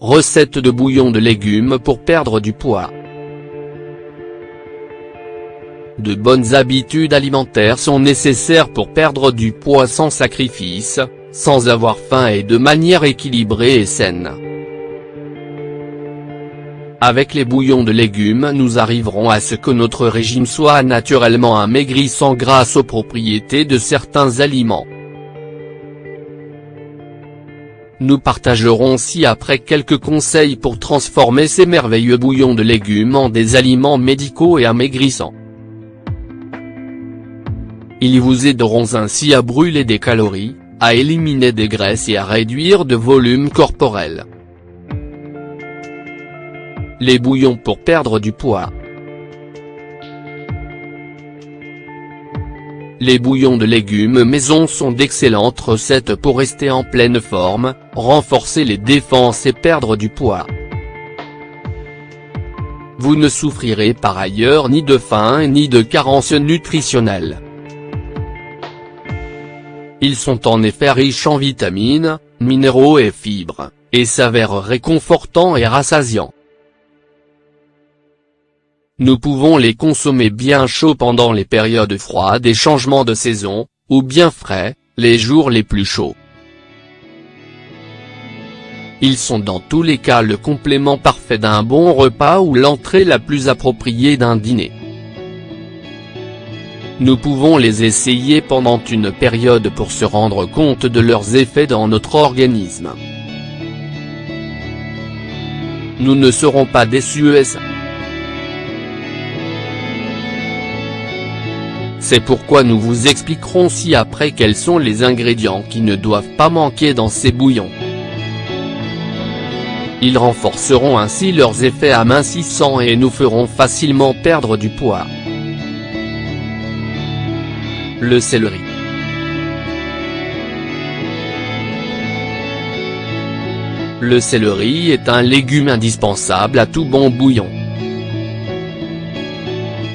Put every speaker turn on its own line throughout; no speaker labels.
Recette de bouillon de légumes pour perdre du poids. De bonnes habitudes alimentaires sont nécessaires pour perdre du poids sans sacrifice, sans avoir faim et de manière équilibrée et saine. Avec les bouillons de légumes nous arriverons à ce que notre régime soit naturellement amaigrissant grâce aux propriétés de certains aliments. Nous partagerons ci-après quelques conseils pour transformer ces merveilleux bouillons de légumes en des aliments médicaux et amaigrissants. Ils vous aideront ainsi à brûler des calories, à éliminer des graisses et à réduire de volume corporel. Les bouillons pour perdre du poids. Les bouillons de légumes maison sont d'excellentes recettes pour rester en pleine forme, renforcer les défenses et perdre du poids. Vous ne souffrirez par ailleurs ni de faim ni de carence nutritionnelle. Ils sont en effet riches en vitamines, minéraux et fibres, et s'avèrent réconfortants et rassasiants. Nous pouvons les consommer bien chauds pendant les périodes froides et changements de saison, ou bien frais, les jours les plus chauds. Ils sont dans tous les cas le complément parfait d'un bon repas ou l'entrée la plus appropriée d'un dîner. Nous pouvons les essayer pendant une période pour se rendre compte de leurs effets dans notre organisme. Nous ne serons pas déçus. C'est pourquoi nous vous expliquerons ci-après quels sont les ingrédients qui ne doivent pas manquer dans ces bouillons. Ils renforceront ainsi leurs effets amincissants et nous feront facilement perdre du poids. Le céleri. Le céleri est un légume indispensable à tout bon bouillon.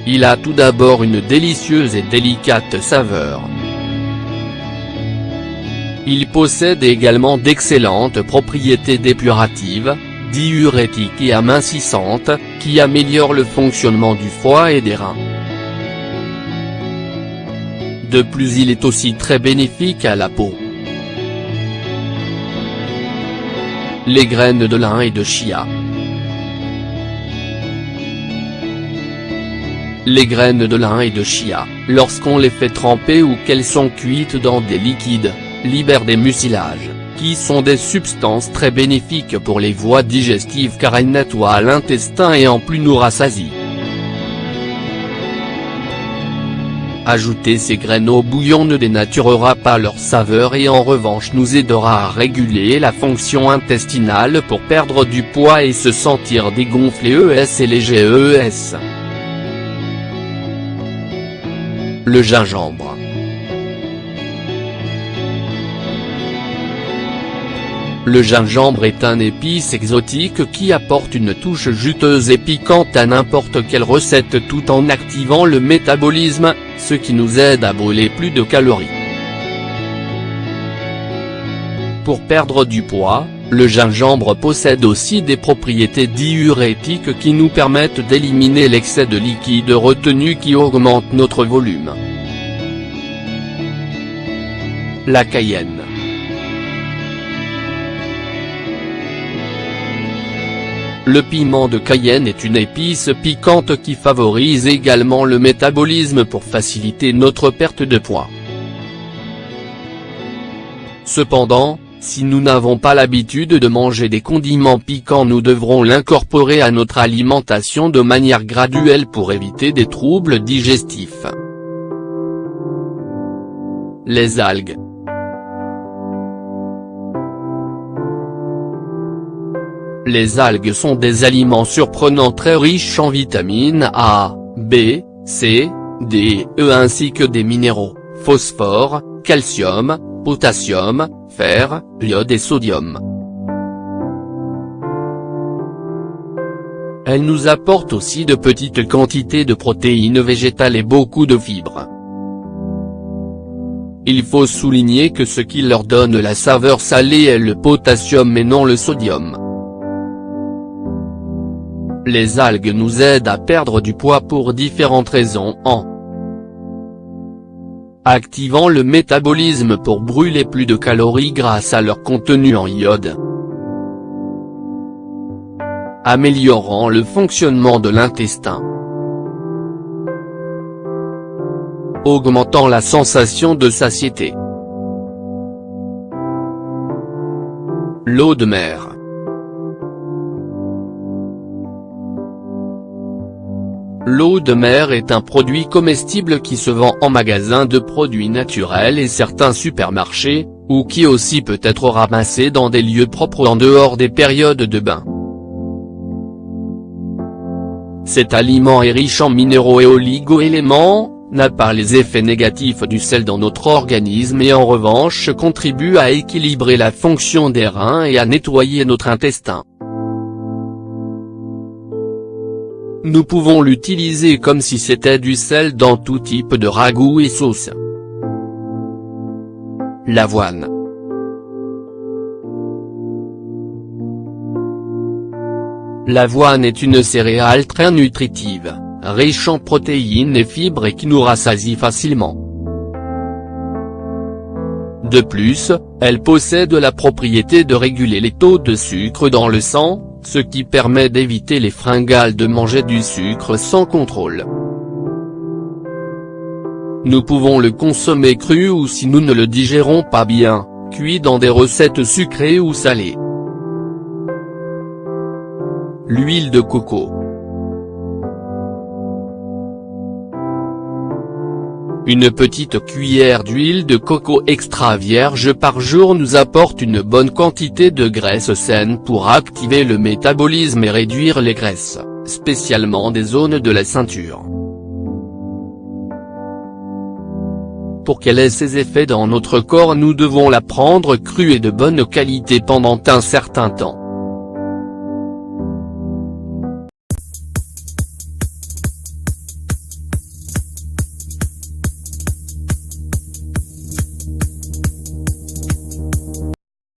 Il a tout d'abord une délicieuse et délicate saveur. Il possède également d'excellentes propriétés dépuratives, diurétiques et amincissantes, qui améliorent le fonctionnement du foie et des reins. De plus, il est aussi très bénéfique à la peau. Les graines de lin et de chia. Les graines de lin et de chia, lorsqu'on les fait tremper ou qu'elles sont cuites dans des liquides, libèrent des mucilages, qui sont des substances très bénéfiques pour les voies digestives car elles nettoient l'intestin et en plus nous rassasient. Ajouter ces graines au bouillon ne dénaturera pas leur saveur et en revanche nous aidera à réguler la fonction intestinale pour perdre du poids et se sentir dégonflé et léger. Le gingembre. Le gingembre est un épice exotique qui apporte une touche juteuse et piquante à n'importe quelle recette tout en activant le métabolisme, ce qui nous aide à brûler plus de calories. Pour perdre du poids, le gingembre possède aussi des propriétés diurétiques qui nous permettent d'éliminer l'excès de liquide retenu qui augmente notre volume. La cayenne. Le piment de Cayenne est une épice piquante qui favorise également le métabolisme pour faciliter notre perte de poids. Cependant, si nous n'avons pas l'habitude de manger des condiments piquants, nous devrons l'incorporer à notre alimentation de manière graduelle pour éviter des troubles digestifs. Les algues. Les algues sont des aliments surprenants très riches en vitamines A, B, C, D et E ainsi que des minéraux, phosphore, calcium, potassium, fer, iode et sodium. Elles nous apportent aussi de petites quantités de protéines végétales et beaucoup de fibres. Il faut souligner que ce qui leur donne la saveur salée est le potassium et non le sodium. Les algues nous aident à perdre du poids pour différentes raisons, en activant le métabolisme pour brûler plus de calories grâce à leur contenu en iode, améliorant le fonctionnement de l'intestin, augmentant la sensation de satiété. L'eau de mer. L'eau de mer est un produit comestible qui se vend en magasin de produits naturels et certains supermarchés, ou qui aussi peut être ramassé dans des lieux propres en dehors des périodes de bain. Cet aliment est riche en minéraux et oligo-éléments, n'a pas les effets négatifs du sel dans notre organisme et en revanche contribue à équilibrer la fonction des reins et à nettoyer notre intestin. Nous pouvons l'utiliser comme si c'était du sel dans tout type de ragoût et sauce. L'avoine. L'avoine est une céréale très nutritive, riche en protéines et fibres et qui nous rassasie facilement. De plus, elle possède la propriété de réguler les taux de sucre dans le sang, ce qui permet d'éviter les fringales de manger du sucre sans contrôle. Nous pouvons le consommer cru ou si nous ne le digérons pas bien, cuit dans des recettes sucrées ou salées. L'huile de coco. Une petite cuillère d'huile de coco extra vierge par jour nous apporte une bonne quantité de graisse saine pour activer le métabolisme et réduire les graisses, spécialement des zones de la ceinture. Pour qu'elle ait ses effets dans notre corps, nous devons la prendre crue et de bonne qualité pendant un certain temps.